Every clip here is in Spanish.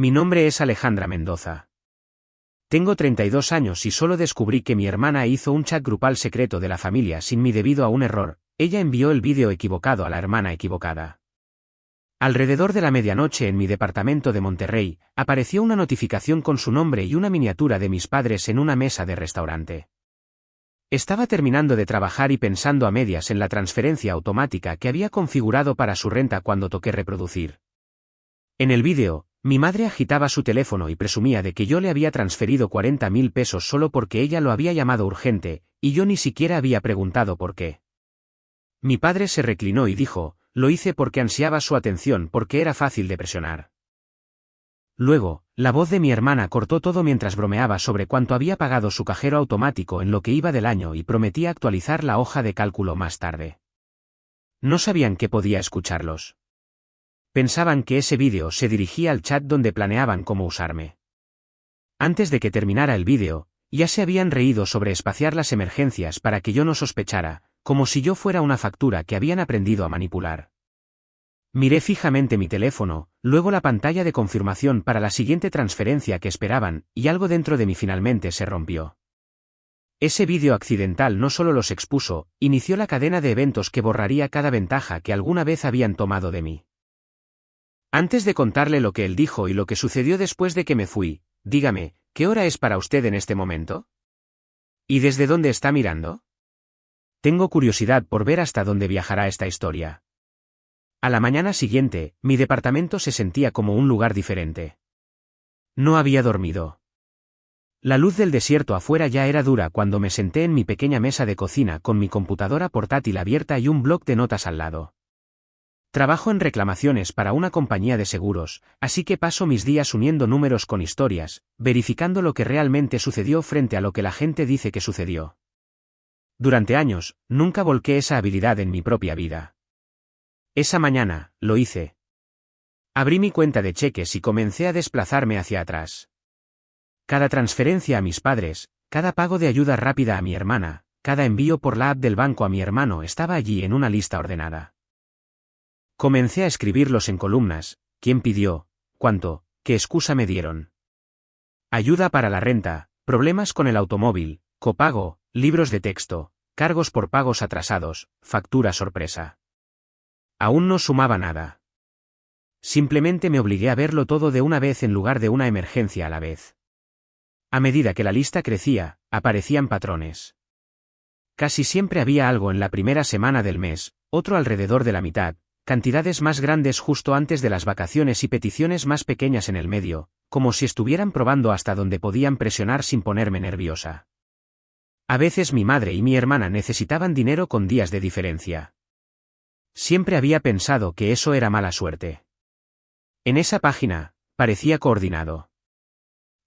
Mi nombre es Alejandra Mendoza. Tengo 32 años y solo descubrí que mi hermana hizo un chat grupal secreto de la familia sin mí debido a un error. Ella envió el vídeo equivocado a la hermana equivocada. Alrededor de la medianoche en mi departamento de Monterrey, apareció una notificación con su nombre y una miniatura de mis padres en una mesa de restaurante. Estaba terminando de trabajar y pensando a medias en la transferencia automática que había configurado para su renta cuando toqué reproducir. En el vídeo, mi madre agitaba su teléfono y presumía de que yo le había transferido 40,000 pesos solo porque ella lo había llamado urgente, y yo ni siquiera había preguntado por qué. Mi padre se reclinó y dijo, lo hice porque ansiaba su atención porque era fácil de presionar. Luego, la voz de mi hermana cortó todo mientras bromeaba sobre cuánto había pagado su cajero automático en lo que iba del año y prometía actualizar la hoja de cálculo más tarde. No sabían que podía escucharlos. Pensaban que ese vídeo se dirigía al chat donde planeaban cómo usarme. Antes de que terminara el vídeo, ya se habían reído sobre espaciar las emergencias para que yo no sospechara, como si yo fuera una factura que habían aprendido a manipular. Miré fijamente mi teléfono, luego la pantalla de confirmación para la siguiente transferencia que esperaban, y algo dentro de mí finalmente se rompió. Ese vídeo accidental no solo los expuso, inició la cadena de eventos que borraría cada ventaja que alguna vez habían tomado de mí. Antes de contarle lo que él dijo y lo que sucedió después de que me fui, dígame, ¿qué hora es para usted en este momento? ¿Y desde dónde está mirando? Tengo curiosidad por ver hasta dónde viajará esta historia. A la mañana siguiente, mi departamento se sentía como un lugar diferente. No había dormido. La luz del desierto afuera ya era dura cuando me senté en mi pequeña mesa de cocina con mi computadora portátil abierta y un bloc de notas al lado. Trabajo en reclamaciones para una compañía de seguros, así que paso mis días uniendo números con historias, verificando lo que realmente sucedió frente a lo que la gente dice que sucedió. Durante años, nunca volqué esa habilidad en mi propia vida. Esa mañana, lo hice. Abrí mi cuenta de cheques y comencé a desplazarme hacia atrás. Cada transferencia a mis padres, cada pago de ayuda rápida a mi hermana, cada envío por la app del banco a mi hermano estaba allí en una lista ordenada. Comencé a escribirlos en columnas: ¿quién pidió? ¿Cuánto? ¿Qué excusa me dieron? Ayuda para la renta, problemas con el automóvil, copago, libros de texto, cargos por pagos atrasados, factura sorpresa. Aún no sumaba nada. Simplemente me obligué a verlo todo de una vez en lugar de una emergencia a la vez. A medida que la lista crecía, aparecían patrones. Casi siempre había algo en la primera semana del mes, otro alrededor de la mitad, cantidades más grandes justo antes de las vacaciones y peticiones más pequeñas en el medio, como si estuvieran probando hasta dónde podían presionar sin ponerme nerviosa. A veces mi madre y mi hermana necesitaban dinero con días de diferencia. Siempre había pensado que eso era mala suerte. En esa página, parecía coordinado.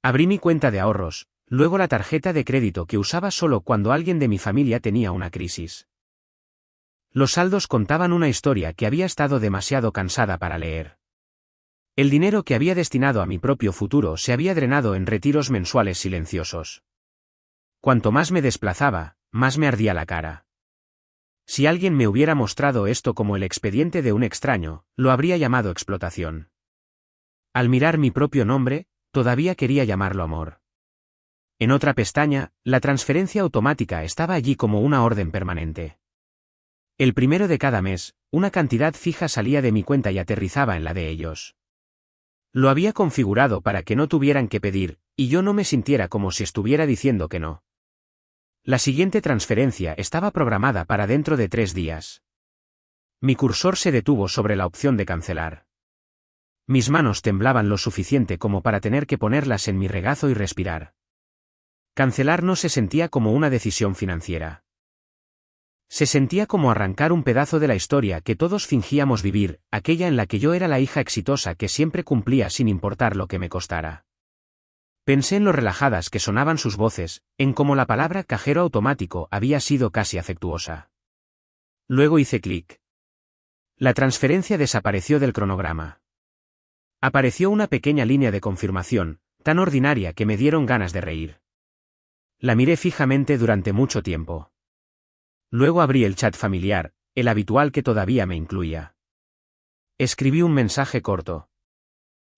Abrí mi cuenta de ahorros, luego la tarjeta de crédito que usaba solo cuando alguien de mi familia tenía una crisis. Los saldos contaban una historia que había estado demasiado cansada para leer. El dinero que había destinado a mi propio futuro se había drenado en retiros mensuales silenciosos. Cuanto más me desplazaba, más me ardía la cara. Si alguien me hubiera mostrado esto como el expediente de un extraño, lo habría llamado explotación. Al mirar mi propio nombre, todavía quería llamarlo amor. En otra pestaña, la transferencia automática estaba allí como una orden permanente. El primero de cada mes, una cantidad fija salía de mi cuenta y aterrizaba en la de ellos. Lo había configurado para que no tuvieran que pedir, y yo no me sintiera como si estuviera diciendo que no. La siguiente transferencia estaba programada para dentro de 3 días. Mi cursor se detuvo sobre la opción de cancelar. Mis manos temblaban lo suficiente como para tener que ponerlas en mi regazo y respirar. Cancelar no se sentía como una decisión financiera. Se sentía como arrancar un pedazo de la historia que todos fingíamos vivir, aquella en la que yo era la hija exitosa que siempre cumplía sin importar lo que me costara. Pensé en lo relajadas que sonaban sus voces, en cómo la palabra cajero automático había sido casi afectuosa. Luego hice clic. La transferencia desapareció del cronograma. Apareció una pequeña línea de confirmación, tan ordinaria que me dieron ganas de reír. La miré fijamente durante mucho tiempo. Luego abrí el chat familiar, el habitual que todavía me incluía. Escribí un mensaje corto.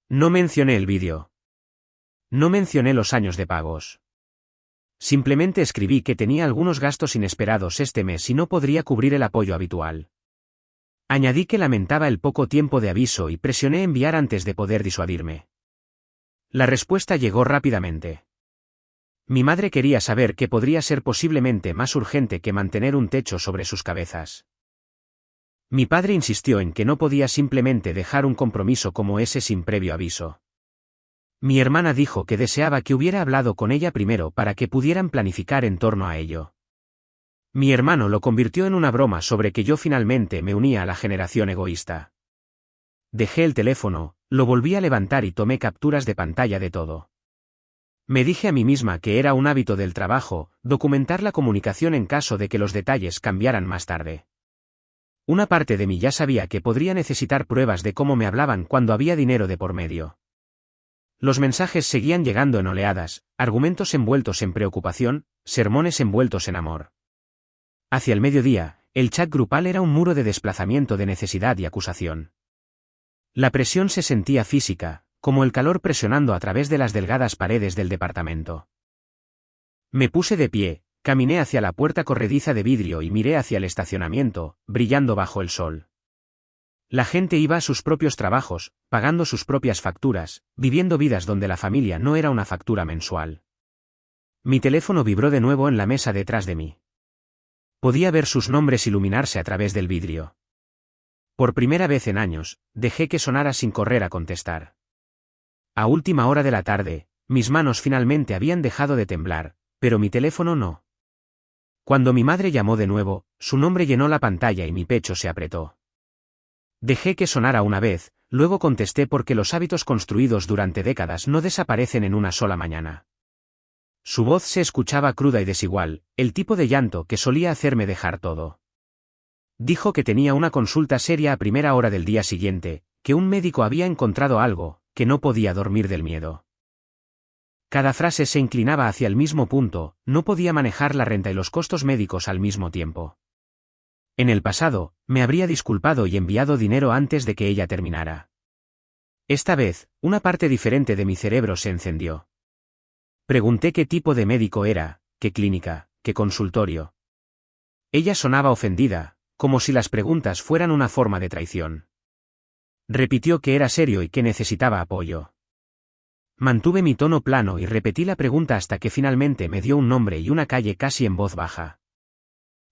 No mencioné el vídeo. No mencioné los años de pagos. Simplemente escribí que tenía algunos gastos inesperados este mes y no podría cubrir el apoyo habitual. Añadí que lamentaba el poco tiempo de aviso y presioné enviar antes de poder disuadirme. La respuesta llegó rápidamente. Mi madre quería saber qué podría ser posiblemente más urgente que mantener un techo sobre sus cabezas. Mi padre insistió en que no podía simplemente dejar un compromiso como ese sin previo aviso. Mi hermana dijo que deseaba que hubiera hablado con ella primero para que pudieran planificar en torno a ello. Mi hermano lo convirtió en una broma sobre que yo finalmente me unía a la generación egoísta. Dejé el teléfono, lo volví a levantar y tomé capturas de pantalla de todo. Me dije a mí misma que era un hábito del trabajo, documentar la comunicación en caso de que los detalles cambiaran más tarde. Una parte de mí ya sabía que podría necesitar pruebas de cómo me hablaban cuando había dinero de por medio. Los mensajes seguían llegando en oleadas, argumentos envueltos en preocupación, sermones envueltos en amor. Hacia el mediodía, el chat grupal era un muro de desplazamiento de necesidad y acusación. La presión se sentía física, como el calor presionando a través de las delgadas paredes del departamento. Me puse de pie, caminé hacia la puerta corrediza de vidrio y miré hacia el estacionamiento, brillando bajo el sol. La gente iba a sus propios trabajos, pagando sus propias facturas, viviendo vidas donde la familia no era una factura mensual. Mi teléfono vibró de nuevo en la mesa detrás de mí. Podía ver sus nombres iluminarse a través del vidrio. Por primera vez en años, dejé que sonara sin correr a contestar. A última hora de la tarde, mis manos finalmente habían dejado de temblar, pero mi teléfono no. Cuando mi madre llamó de nuevo, su nombre llenó la pantalla y mi pecho se apretó. Dejé que sonara una vez, luego contesté porque los hábitos construidos durante décadas no desaparecen en una sola mañana. Su voz se escuchaba cruda y desigual, el tipo de llanto que solía hacerme dejar todo. Dijo que tenía una consulta seria a primera hora del día siguiente, que un médico había encontrado algo, que no podía dormir del miedo. Cada frase se inclinaba hacia el mismo punto, no podía manejar la renta y los costos médicos al mismo tiempo. En el pasado, me habría disculpado y enviado dinero antes de que ella terminara. Esta vez, una parte diferente de mi cerebro se encendió. Pregunté qué tipo de médico era, qué clínica, qué consultorio. Ella sonaba ofendida, como si las preguntas fueran una forma de traición. Repitió que era serio y que necesitaba apoyo. Mantuve mi tono plano y repetí la pregunta hasta que finalmente me dio un nombre y una calle casi en voz baja.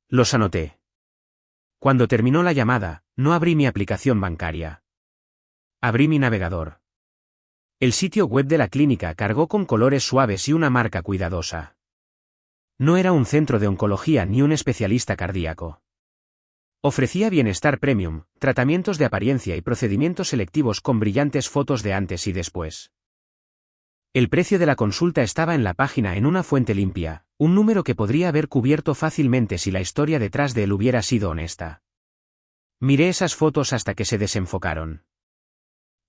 Los anoté. Cuando terminó la llamada, no abrí mi aplicación bancaria. Abrí mi navegador. El sitio web de la clínica cargó con colores suaves y una marca cuidadosa. No era un centro de oncología ni un especialista cardíaco. Ofrecía bienestar premium, tratamientos de apariencia y procedimientos selectivos con brillantes fotos de antes y después. El precio de la consulta estaba en la página en una fuente limpia, un número que podría haber cubierto fácilmente si la historia detrás de él hubiera sido honesta. Miré esas fotos hasta que se desenfocaron.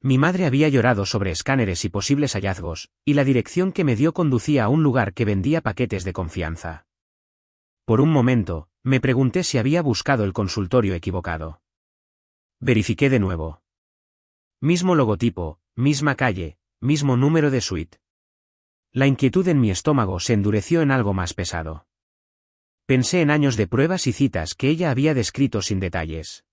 Mi madre había llorado sobre escáneres y posibles hallazgos, y la dirección que me dio conducía a un lugar que vendía paquetes de confianza. Por un momento, me pregunté si había buscado el consultorio equivocado. Verifiqué de nuevo. Mismo logotipo, misma calle, mismo número de suite. La inquietud en mi estómago se endureció en algo más pesado. Pensé en años de pruebas y citas que ella había descrito sin detalles.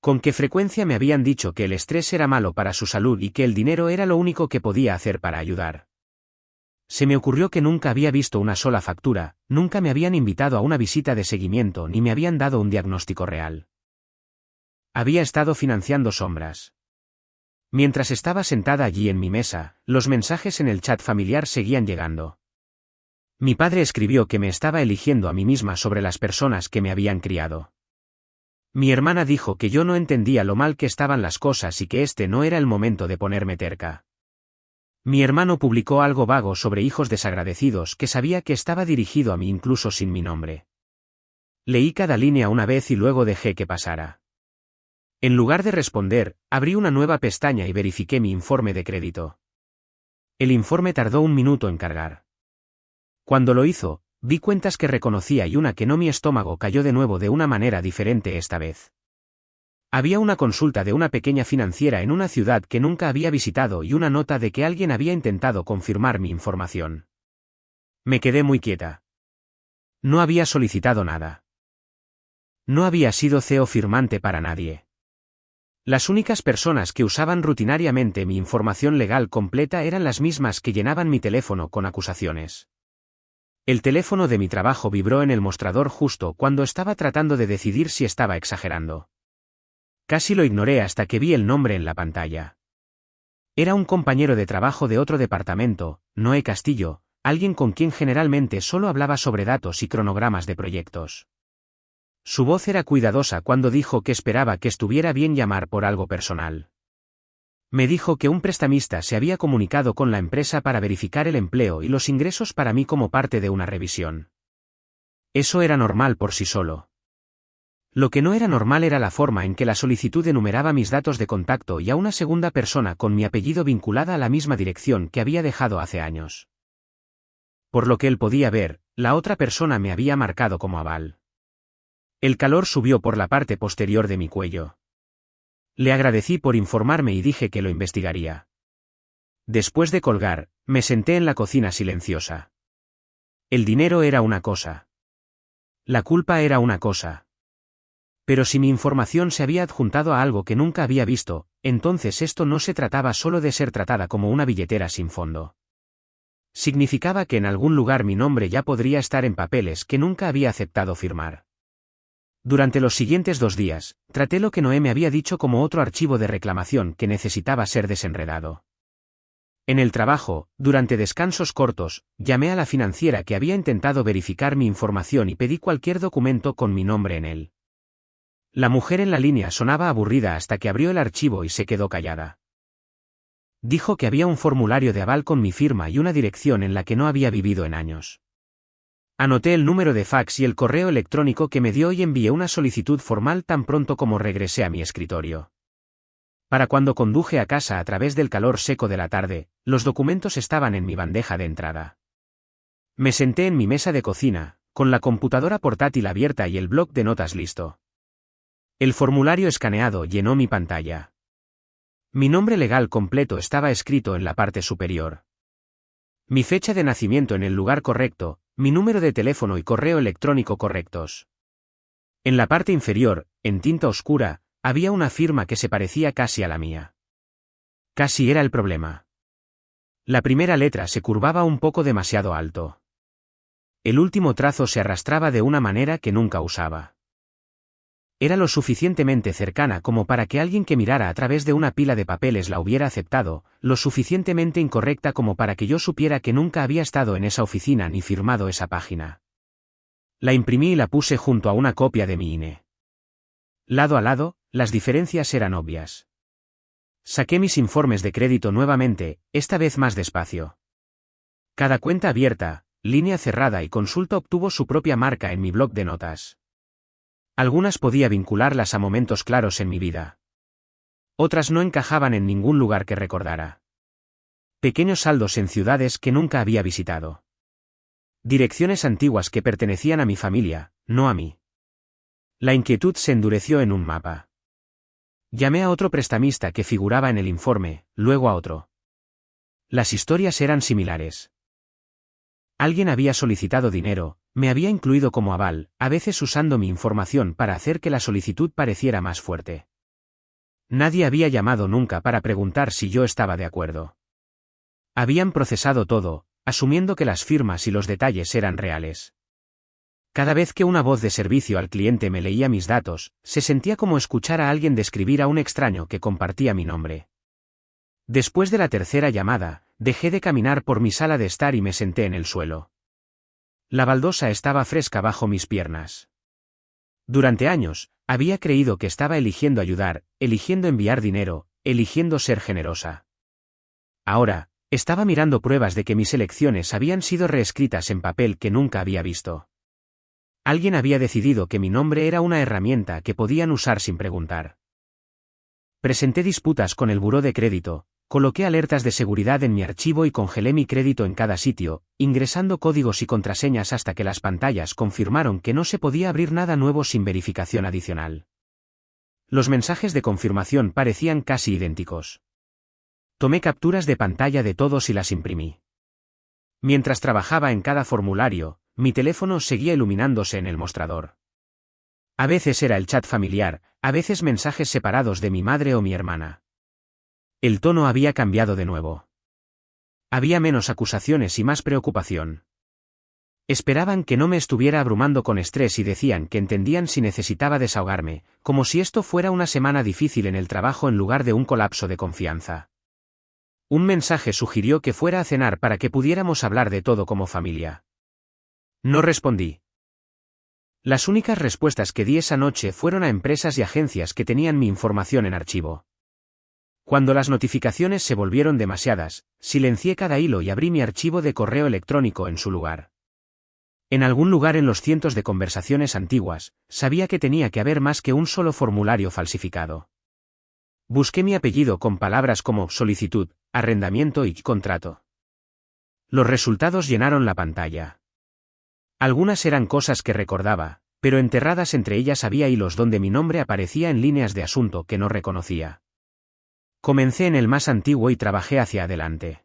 Con qué frecuencia me habían dicho que el estrés era malo para su salud y que el dinero era lo único que podía hacer para ayudar. Se me ocurrió que nunca había visto una sola factura, nunca me habían invitado a una visita de seguimiento ni me habían dado un diagnóstico real. Había estado financiando sombras. Mientras estaba sentada allí en mi mesa, los mensajes en el chat familiar seguían llegando. Mi padre escribió que me estaba eligiendo a mí misma sobre las personas que me habían criado. Mi hermana dijo que yo no entendía lo mal que estaban las cosas y que este no era el momento de ponerme terca. Mi hermano publicó algo vago sobre hijos desagradecidos que sabía que estaba dirigido a mí incluso sin mi nombre. Leí cada línea una vez y luego dejé que pasara. En lugar de responder, abrí una nueva pestaña y verifiqué mi informe de crédito. El informe tardó un minuto en cargar. Cuando lo hizo, vi cuentas que reconocía y una que no. Mi estómago cayó de nuevo de una manera diferente esta vez. Había una consulta de una pequeña financiera en una ciudad que nunca había visitado y una nota de que alguien había intentado confirmar mi información. Me quedé muy quieta. No había solicitado nada. No había sido CEO firmante para nadie. Las únicas personas que usaban rutinariamente mi información legal completa eran las mismas que llenaban mi teléfono con acusaciones. El teléfono de mi trabajo vibró en el mostrador justo cuando estaba tratando de decidir si estaba exagerando. Casi lo ignoré hasta que vi el nombre en la pantalla. Era un compañero de trabajo de otro departamento, Noé Castillo, alguien con quien generalmente solo hablaba sobre datos y cronogramas de proyectos. Su voz era cuidadosa cuando dijo que esperaba que estuviera bien llamar por algo personal. Me dijo que un prestamista se había comunicado con la empresa para verificar el empleo y los ingresos para mí como parte de una revisión. Eso era normal por sí solo. Lo que no era normal era la forma en que la solicitud enumeraba mis datos de contacto y a una segunda persona con mi apellido vinculada a la misma dirección que había dejado hace años. Por lo que él podía ver, la otra persona me había marcado como aval. El calor subió por la parte posterior de mi cuello. Le agradecí por informarme y dije que lo investigaría. Después de colgar, me senté en la cocina silenciosa. El dinero era una cosa. La culpa era una cosa. Pero si mi información se había adjuntado a algo que nunca había visto, entonces esto no se trataba solo de ser tratada como una billetera sin fondo. Significaba que en algún lugar mi nombre ya podría estar en papeles que nunca había aceptado firmar. Durante los siguientes 2 días, traté lo que Noé me había dicho como otro archivo de reclamación que necesitaba ser desenredado. En el trabajo, durante descansos cortos, llamé a la financiera que había intentado verificar mi información y pedí cualquier documento con mi nombre en él. La mujer en la línea sonaba aburrida hasta que abrió el archivo y se quedó callada. Dijo que había un formulario de aval con mi firma y una dirección en la que no había vivido en años. Anoté el número de fax y el correo electrónico que me dio y envié una solicitud formal tan pronto como regresé a mi escritorio. Para cuando conduje a casa a través del calor seco de la tarde, los documentos estaban en mi bandeja de entrada. Me senté en mi mesa de cocina, con la computadora portátil abierta y el bloc de notas listo. El formulario escaneado llenó mi pantalla. Mi nombre legal completo estaba escrito en la parte superior. Mi fecha de nacimiento en el lugar correcto, mi número de teléfono y correo electrónico correctos. En la parte inferior, en tinta oscura, había una firma que se parecía casi a la mía. Casi era el problema. La primera letra se curvaba un poco demasiado alto. El último trazo se arrastraba de una manera que nunca usaba. Era lo suficientemente cercana como para que alguien que mirara a través de una pila de papeles la hubiera aceptado, lo suficientemente incorrecta como para que yo supiera que nunca había estado en esa oficina ni firmado esa página. La imprimí y la puse junto a una copia de mi INE. Lado a lado, las diferencias eran obvias. Saqué mis informes de crédito nuevamente, esta vez más despacio. Cada cuenta abierta, línea cerrada y consulta obtuvo su propia marca en mi bloc de notas. Algunas podía vincularlas a momentos claros en mi vida. Otras no encajaban en ningún lugar que recordara. Pequeños saldos en ciudades que nunca había visitado. Direcciones antiguas que pertenecían a mi familia, no a mí. La inquietud se endureció en un mapa. Llamé a otro prestamista que figuraba en el informe, luego a otro. Las historias eran similares. Alguien había solicitado dinero, me había incluido como aval, a veces usando mi información para hacer que la solicitud pareciera más fuerte. Nadie había llamado nunca para preguntar si yo estaba de acuerdo. Habían procesado todo, asumiendo que las firmas y los detalles eran reales. Cada vez que una voz de servicio al cliente me leía mis datos, se sentía como escuchar a alguien describir a un extraño que compartía mi nombre. Después de la tercera llamada, dejé de caminar por mi sala de estar y me senté en el suelo. La baldosa estaba fresca bajo mis piernas. Durante años, había creído que estaba eligiendo ayudar, eligiendo enviar dinero, eligiendo ser generosa. Ahora, estaba mirando pruebas de que mis elecciones habían sido reescritas en papel que nunca había visto. Alguien había decidido que mi nombre era una herramienta que podían usar sin preguntar. Presenté disputas con el buró de crédito, coloqué alertas de seguridad en mi archivo y congelé mi crédito en cada sitio, ingresando códigos y contraseñas hasta que las pantallas confirmaron que no se podía abrir nada nuevo sin verificación adicional. Los mensajes de confirmación parecían casi idénticos. Tomé capturas de pantalla de todos y las imprimí. Mientras trabajaba en cada formulario, mi teléfono seguía iluminándose en el mostrador. A veces era el chat familiar, a veces mensajes separados de mi madre o mi hermana. El tono había cambiado de nuevo. Había menos acusaciones y más preocupación. Esperaban que no me estuviera abrumando con estrés y decían que entendían si necesitaba desahogarme, como si esto fuera una semana difícil en el trabajo en lugar de un colapso de confianza. Un mensaje sugirió que fuera a cenar para que pudiéramos hablar de todo como familia. No respondí. Las únicas respuestas que di esa noche fueron a empresas y agencias que tenían mi información en archivo. Cuando las notificaciones se volvieron demasiadas, silencié cada hilo y abrí mi archivo de correo electrónico en su lugar. En algún lugar en los cientos de conversaciones antiguas, sabía que tenía que haber más que un solo formulario falsificado. Busqué mi apellido con palabras como solicitud, arrendamiento y contrato. Los resultados llenaron la pantalla. Algunas eran cosas que recordaba, pero enterradas entre ellas había hilos donde mi nombre aparecía en líneas de asunto que no reconocía. Comencé en el más antiguo y trabajé hacia adelante.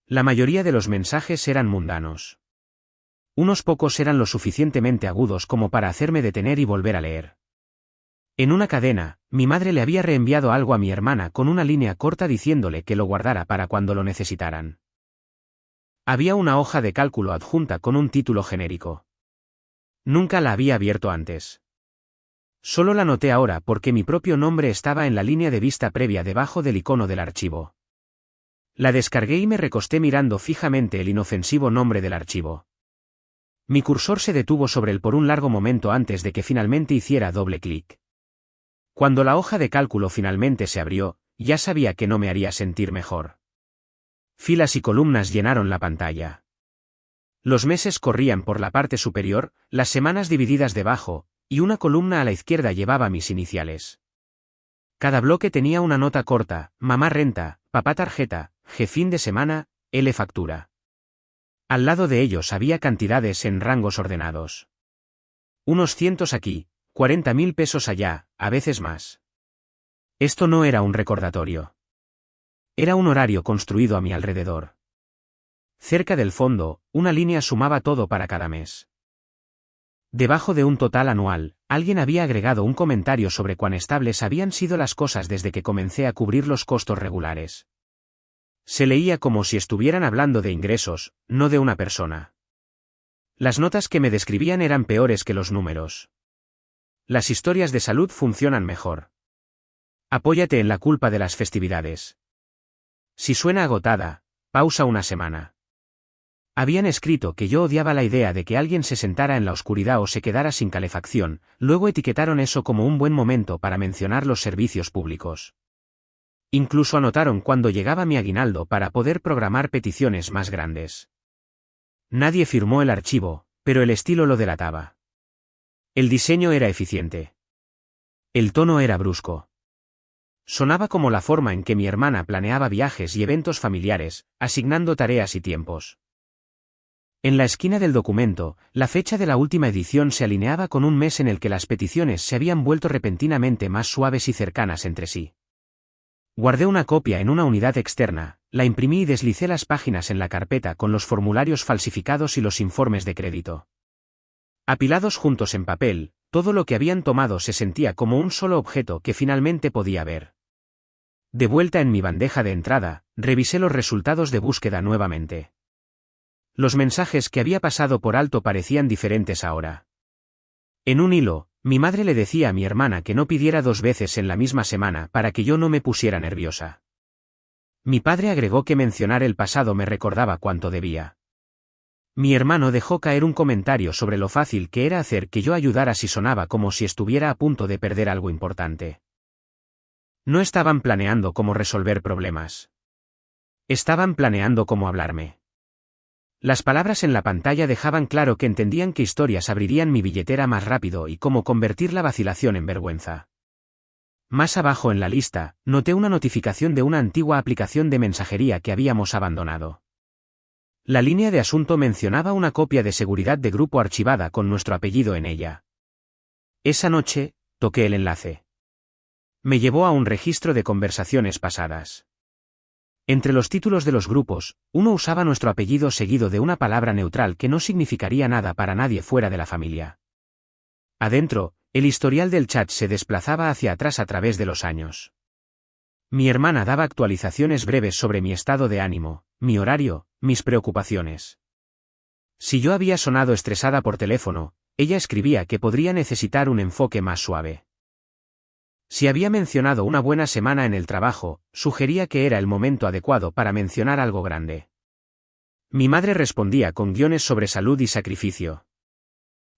La mayoría de los mensajes eran mundanos. Unos pocos eran lo suficientemente agudos como para hacerme detener y volver a leer. En una cadena, mi madre le había reenviado algo a mi hermana con una línea corta diciéndole que lo guardara para cuando lo necesitaran. Había una hoja de cálculo adjunta con un título genérico. Nunca la había abierto antes. Solo la noté ahora porque mi propio nombre estaba en la línea de vista previa debajo del icono del archivo. La descargué y me recosté mirando fijamente el inofensivo nombre del archivo. Mi cursor se detuvo sobre él por un largo momento antes de que finalmente hiciera doble clic. Cuando la hoja de cálculo finalmente se abrió, ya sabía que no me haría sentir mejor. Filas y columnas llenaron la pantalla. Los meses corrían por la parte superior, las semanas divididas debajo, y una columna a la izquierda llevaba mis iniciales. Cada bloque tenía una nota corta: mamá renta, papá tarjeta, fin de semana, L factura. Al lado de ellos había cantidades en rangos ordenados. Unos cientos aquí, 40.000 pesos allá, a veces más. Esto no era un recordatorio. Era un horario construido a mi alrededor. Cerca del fondo, una línea sumaba todo para cada mes. Debajo de un total anual, alguien había agregado un comentario sobre cuán estables habían sido las cosas desde que comencé a cubrir los costos regulares. Se leía como si estuvieran hablando de ingresos, no de una persona. Las notas que me describían eran peores que los números. Las historias de salud funcionan mejor. Apóyate en la culpa de las festividades. Si suena agotada, pausa una semana. Habían escrito que yo odiaba la idea de que alguien se sentara en la oscuridad o se quedara sin calefacción, luego etiquetaron eso como un buen momento para mencionar los servicios públicos. Incluso anotaron cuándo llegaba mi aguinaldo para poder programar peticiones más grandes. Nadie firmó el archivo, pero el estilo lo delataba. El diseño era eficiente. El tono era brusco. Sonaba como la forma en que mi hermana planeaba viajes y eventos familiares, asignando tareas y tiempos. En la esquina del documento, la fecha de la última edición se alineaba con un mes en el que las peticiones se habían vuelto repentinamente más suaves y cercanas entre sí. Guardé una copia en una unidad externa, la imprimí y deslicé las páginas en la carpeta con los formularios falsificados y los informes de crédito. Apilados juntos en papel, todo lo que habían tomado se sentía como un solo objeto que finalmente podía ver. De vuelta en mi bandeja de entrada, revisé los resultados de búsqueda nuevamente. Los mensajes que había pasado por alto parecían diferentes ahora. En un hilo, mi madre le decía a mi hermana que no pidiera 2 veces en la misma semana para que yo no me pusiera nerviosa. Mi padre agregó que mencionar el pasado me recordaba cuánto debía. Mi hermano dejó caer un comentario sobre lo fácil que era hacer que yo ayudara si sonaba como si estuviera a punto de perder algo importante. No estaban planeando cómo resolver problemas. Estaban planeando cómo hablarme. Las palabras en la pantalla dejaban claro que entendían qué historias abrirían mi billetera más rápido y cómo convertir la vacilación en vergüenza. Más abajo en la lista, noté una notificación de una antigua aplicación de mensajería que habíamos abandonado. La línea de asunto mencionaba una copia de seguridad de grupo archivada con nuestro apellido en ella. Esa noche, toqué el enlace. Me llevó a un registro de conversaciones pasadas. Entre los títulos de los grupos, uno usaba nuestro apellido seguido de una palabra neutral que no significaría nada para nadie fuera de la familia. Adentro, el historial del chat se desplazaba hacia atrás a través de los años. Mi hermana daba actualizaciones breves sobre mi estado de ánimo, mi horario, mis preocupaciones. Si yo había sonado estresada por teléfono, ella escribía que podría necesitar un enfoque más suave. Si había mencionado una buena semana en el trabajo, sugería que era el momento adecuado para mencionar algo grande. Mi madre respondía con guiones sobre salud y sacrificio.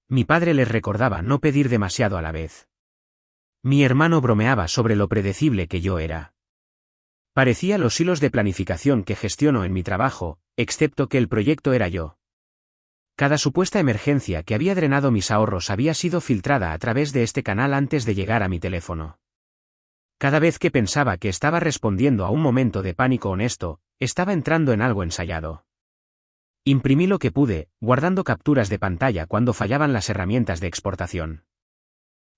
Mi padre les recordaba no pedir demasiado a la vez. Mi hermano bromeaba sobre lo predecible que yo era. Parecía los hilos de planificación que gestiono en mi trabajo, excepto que el proyecto era yo. Cada supuesta emergencia que había drenado mis ahorros había sido filtrada a través de este canal antes de llegar a mi teléfono. Cada vez que pensaba que estaba respondiendo a un momento de pánico honesto, estaba entrando en algo ensayado. Imprimí lo que pude, guardando capturas de pantalla cuando fallaban las herramientas de exportación.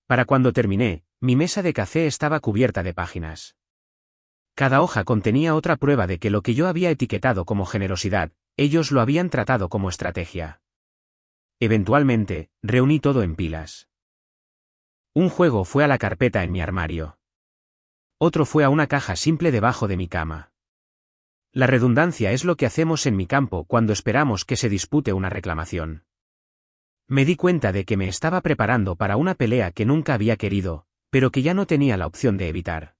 Para cuando terminé, mi mesa de café estaba cubierta de páginas. Cada hoja contenía otra prueba de que lo que yo había etiquetado como generosidad, ellos lo habían tratado como estrategia. Eventualmente, reuní todo en pilas. Un juego fue a la carpeta en mi armario. Otro fue a una caja simple debajo de mi cama. La redundancia es lo que hacemos en mi campo cuando esperamos que se dispute una reclamación. Me di cuenta de que me estaba preparando para una pelea que nunca había querido, pero que ya no tenía la opción de evitar.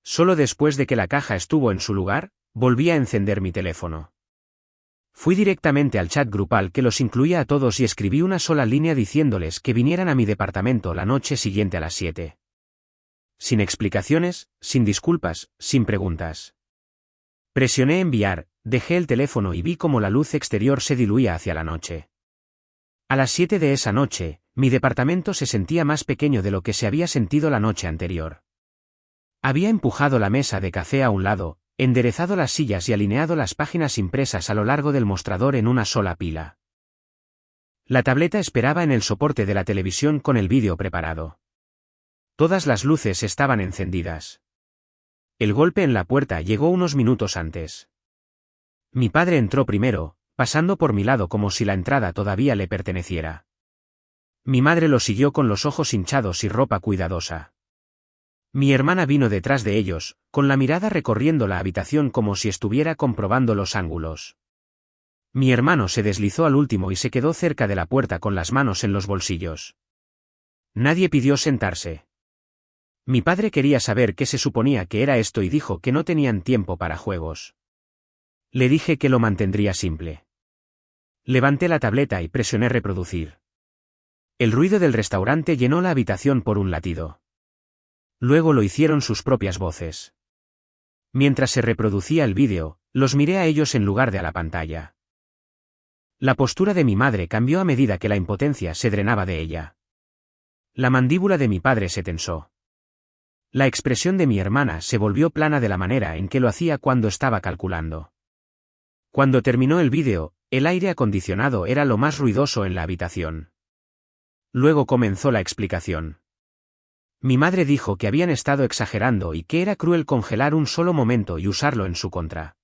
Solo después de que la caja estuvo en su lugar, volví a encender mi teléfono. Fui directamente al chat grupal que los incluía a todos y escribí una sola línea diciéndoles que vinieran a mi departamento la noche siguiente a las 7. Sin explicaciones, sin disculpas, sin preguntas. Presioné enviar, dejé el teléfono y vi cómo la luz exterior se diluía hacia la noche. A las 7 de esa noche, mi departamento se sentía más pequeño de lo que se había sentido la noche anterior. Había empujado la mesa de café a un lado, enderezado las sillas y alineado las páginas impresas a lo largo del mostrador en una sola pila. La tableta esperaba en el soporte de la televisión con el vídeo preparado. Todas las luces estaban encendidas. El golpe en la puerta llegó unos minutos antes. Mi padre entró primero, pasando por mi lado como si la entrada todavía le perteneciera. Mi madre lo siguió con los ojos hinchados y ropa cuidadosa. Mi hermana vino detrás de ellos, con la mirada recorriendo la habitación como si estuviera comprobando los ángulos. Mi hermano se deslizó al último y se quedó cerca de la puerta con las manos en los bolsillos. Nadie pidió sentarse. Mi padre quería saber qué se suponía que era esto y dijo que no tenían tiempo para juegos. Le dije que lo mantendría simple. Levanté la tableta y presioné reproducir. El ruido del restaurante llenó la habitación por un latido. Luego lo hicieron sus propias voces. Mientras se reproducía el vídeo, los miré a ellos en lugar de a la pantalla. La postura de mi madre cambió a medida que la impotencia se drenaba de ella. La mandíbula de mi padre se tensó. La expresión de mi hermana se volvió plana de la manera en que lo hacía cuando estaba calculando. Cuando terminó el vídeo, el aire acondicionado era lo más ruidoso en la habitación. Luego comenzó la explicación. Mi madre dijo que habían estado exagerando y que era cruel congelar un solo momento y usarlo en su contra.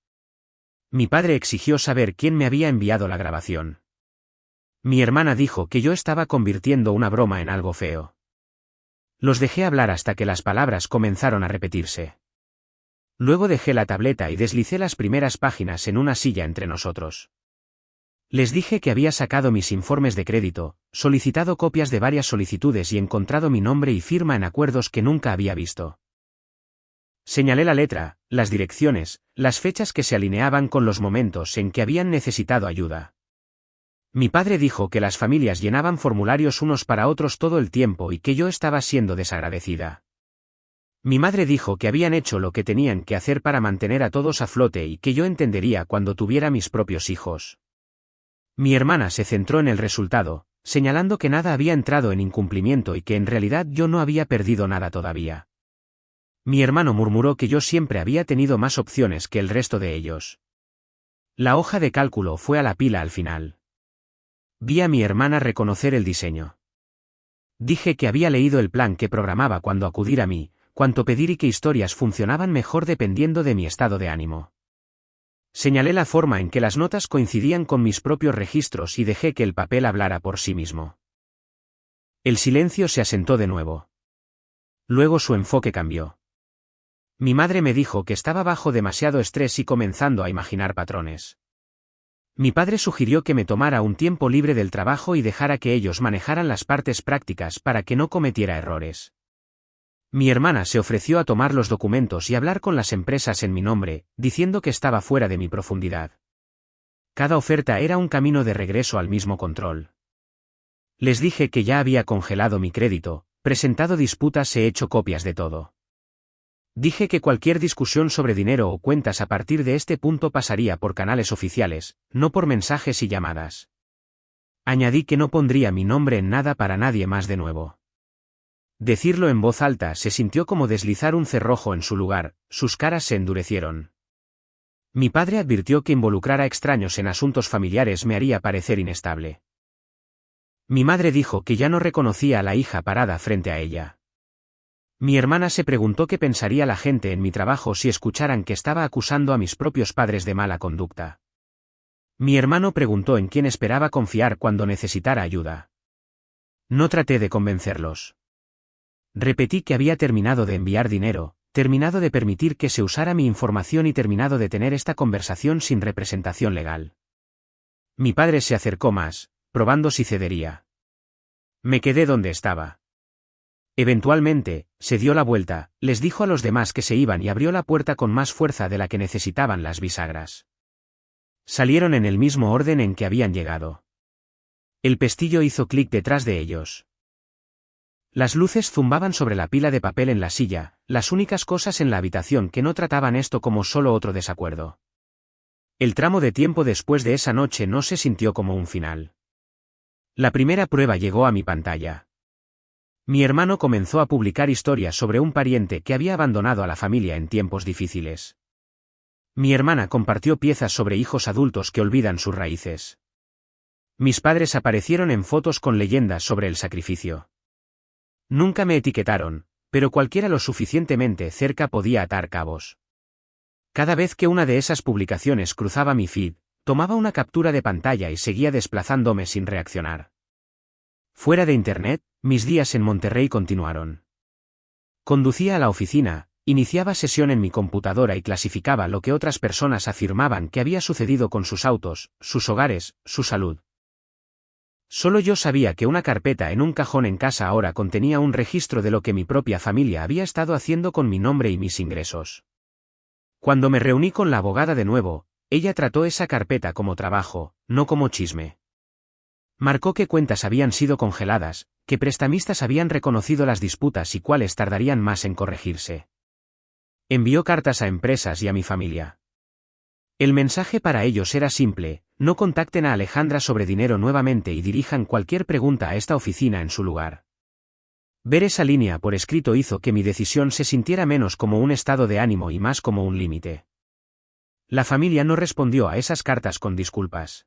Mi padre exigió saber quién me había enviado la grabación. Mi hermana dijo que yo estaba convirtiendo una broma en algo feo. Los dejé hablar hasta que las palabras comenzaron a repetirse. Luego dejé la tableta y deslicé las primeras páginas en una silla entre nosotros. Les dije que había sacado mis informes de crédito, solicitado copias de varias solicitudes y encontrado mi nombre y firma en acuerdos que nunca había visto. Señalé la letra, las direcciones, las fechas que se alineaban con los momentos en que habían necesitado ayuda. Mi padre dijo que las familias llenaban formularios unos para otros todo el tiempo y que yo estaba siendo desagradecida. Mi madre dijo que habían hecho lo que tenían que hacer para mantener a todos a flote y que yo entendería cuando tuviera mis propios hijos. Mi hermana se centró en el resultado, señalando que nada había entrado en incumplimiento y que en realidad yo no había perdido nada todavía. Mi hermano murmuró que yo siempre había tenido más opciones que el resto de ellos. La hoja de cálculo fue a la pila al final. Vi a mi hermana reconocer el diseño. Dije que había leído el plan que programaba cuando acudir a mí, cuánto pedir y qué historias funcionaban mejor dependiendo de mi estado de ánimo. Señalé la forma en que las notas coincidían con mis propios registros y dejé que el papel hablara por sí mismo. El silencio se asentó de nuevo. Luego su enfoque cambió. Mi madre me dijo que estaba bajo demasiado estrés y comenzando a imaginar patrones. Mi padre sugirió que me tomara un tiempo libre del trabajo y dejara que ellos manejaran las partes prácticas para que no cometiera errores. Mi hermana se ofreció a tomar los documentos y hablar con las empresas en mi nombre, diciendo que estaba fuera de mi profundidad. Cada oferta era un camino de regreso al mismo control. Les dije que ya había congelado mi crédito, presentado disputas e hecho copias de todo. Dije que cualquier discusión sobre dinero o cuentas a partir de este punto pasaría por canales oficiales, no por mensajes y llamadas. Añadí que no pondría mi nombre en nada para nadie más de nuevo. Decirlo en voz alta se sintió como deslizar un cerrojo en su lugar, sus caras se endurecieron. Mi padre advirtió que involucrar a extraños en asuntos familiares me haría parecer inestable. Mi madre dijo que ya no reconocía a la hija parada frente a ella. Mi hermana se preguntó qué pensaría la gente en mi trabajo si escucharan que estaba acusando a mis propios padres de mala conducta. Mi hermano preguntó en quién esperaba confiar cuando necesitara ayuda. No traté de convencerlos. Repetí que había terminado de enviar dinero, terminado de permitir que se usara mi información y terminado de tener esta conversación sin representación legal. Mi padre se acercó más, probando si cedería. Me quedé donde estaba. Eventualmente, se dio la vuelta, les dijo a los demás que se iban y abrió la puerta con más fuerza de la que necesitaban las bisagras. Salieron en el mismo orden en que habían llegado. El pestillo hizo clic detrás de ellos. Las luces zumbaban sobre la pila de papel en la silla, las únicas cosas en la habitación que no trataban esto como solo otro desacuerdo. El tramo de tiempo después de esa noche no se sintió como un final. La primera prueba llegó a mi pantalla. Mi hermano comenzó a publicar historias sobre un pariente que había abandonado a la familia en tiempos difíciles. Mi hermana compartió piezas sobre hijos adultos que olvidan sus raíces. Mis padres aparecieron en fotos con leyendas sobre el sacrificio. Nunca me etiquetaron, pero cualquiera lo suficientemente cerca podía atar cabos. Cada vez que una de esas publicaciones cruzaba mi feed, tomaba una captura de pantalla y seguía desplazándome sin reaccionar. Fuera de Internet, mis días en Monterrey continuaron. Conducía a la oficina, iniciaba sesión en mi computadora y clasificaba lo que otras personas afirmaban que había sucedido con sus autos, sus hogares, su salud. Solo yo sabía que una carpeta en un cajón en casa ahora contenía un registro de lo que mi propia familia había estado haciendo con mi nombre y mis ingresos. Cuando me reuní con la abogada de nuevo, ella trató esa carpeta como trabajo, no como chisme. Marcó qué cuentas habían sido congeladas, qué prestamistas habían reconocido las disputas y cuáles tardarían más en corregirse. Envió cartas a empresas y a mi familia. El mensaje para ellos era simple: no contacten a Alejandra sobre dinero nuevamente y dirijan cualquier pregunta a esta oficina en su lugar. Ver esa línea por escrito hizo que mi decisión se sintiera menos como un estado de ánimo y más como un límite. La familia no respondió a esas cartas con disculpas.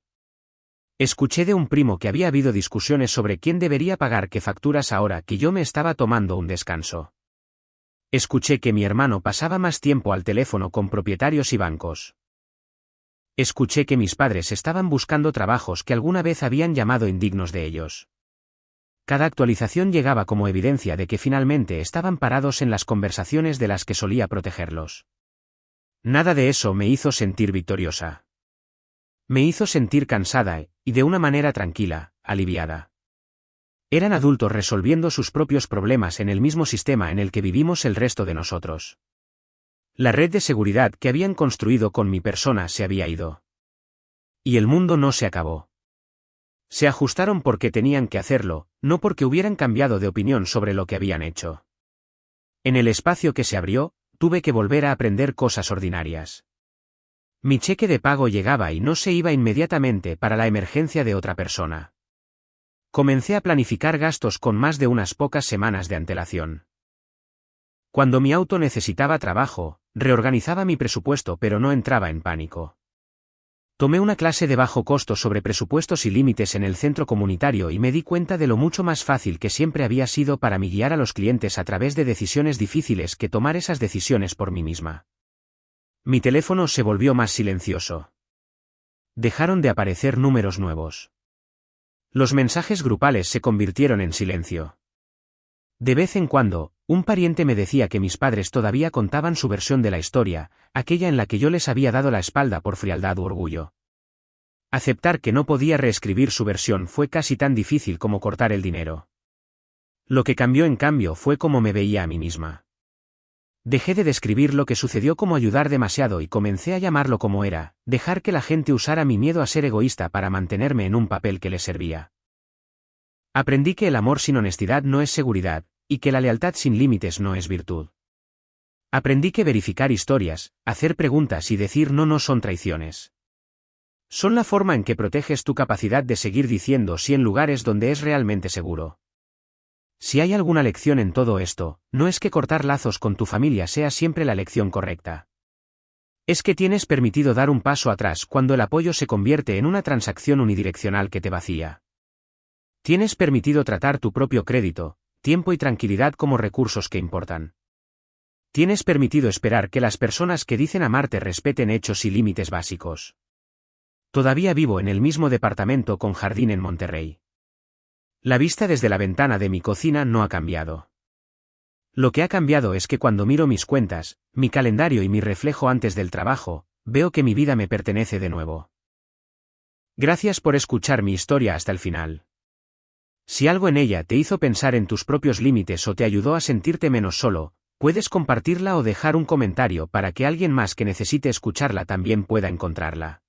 Escuché de un primo que había habido discusiones sobre quién debería pagar qué facturas ahora que yo me estaba tomando un descanso. Escuché que mi hermano pasaba más tiempo al teléfono con propietarios y bancos. Escuché que mis padres estaban buscando trabajos que alguna vez habían llamado indignos de ellos. Cada actualización llegaba como evidencia de que finalmente estaban parados en las conversaciones de las que solía protegerlos. Nada de eso me hizo sentir victoriosa. Me hizo sentir cansada y de una manera tranquila, aliviada. Eran adultos resolviendo sus propios problemas en el mismo sistema en el que vivimos el resto de nosotros. La red de seguridad que habían construido con mi persona se había ido. Y el mundo no se acabó. Se ajustaron porque tenían que hacerlo, no porque hubieran cambiado de opinión sobre lo que habían hecho. En el espacio que se abrió, tuve que volver a aprender cosas ordinarias. Mi cheque de pago llegaba y no se iba inmediatamente para la emergencia de otra persona. Comencé a planificar gastos con más de unas pocas semanas de antelación. Cuando mi auto necesitaba trabajo, reorganizaba mi presupuesto pero no entraba en pánico. Tomé una clase de bajo costo sobre presupuestos y límites en el centro comunitario y me di cuenta de lo mucho más fácil que siempre había sido para mí guiar a los clientes a través de decisiones difíciles que tomar esas decisiones por mí misma. Mi teléfono se volvió más silencioso. Dejaron de aparecer números nuevos. Los mensajes grupales se convirtieron en silencio. De vez en cuando, un pariente me decía que mis padres todavía contaban su versión de la historia, aquella en la que yo les había dado la espalda por frialdad u orgullo. Aceptar que no podía reescribir su versión fue casi tan difícil como cortar el dinero. Lo que cambió en cambio fue cómo me veía a mí misma. Dejé de describir lo que sucedió como ayudar demasiado y comencé a llamarlo como era, dejar que la gente usara mi miedo a ser egoísta para mantenerme en un papel que les servía. Aprendí que el amor sin honestidad no es seguridad, y que la lealtad sin límites no es virtud. Aprendí que verificar historias, hacer preguntas y decir no son traiciones. Son la forma en que proteges tu capacidad de seguir diciendo sí en lugares donde es realmente seguro. Si hay alguna lección en todo esto, no es que cortar lazos con tu familia sea siempre la lección correcta. Es que tienes permitido dar un paso atrás cuando el apoyo se convierte en una transacción unidireccional que te vacía. Tienes permitido tratar tu propio crédito, tiempo y tranquilidad como recursos que importan. Tienes permitido esperar que las personas que dicen amarte respeten hechos y límites básicos. Todavía vivo en el mismo departamento con jardín en Monterrey. La vista desde la ventana de mi cocina no ha cambiado. Lo que ha cambiado es que cuando miro mis cuentas, mi calendario y mi reflejo antes del trabajo, veo que mi vida me pertenece de nuevo. Gracias por escuchar mi historia hasta el final. Si algo en ella te hizo pensar en tus propios límites o te ayudó a sentirte menos solo, puedes compartirla o dejar un comentario para que alguien más que necesite escucharla también pueda encontrarla.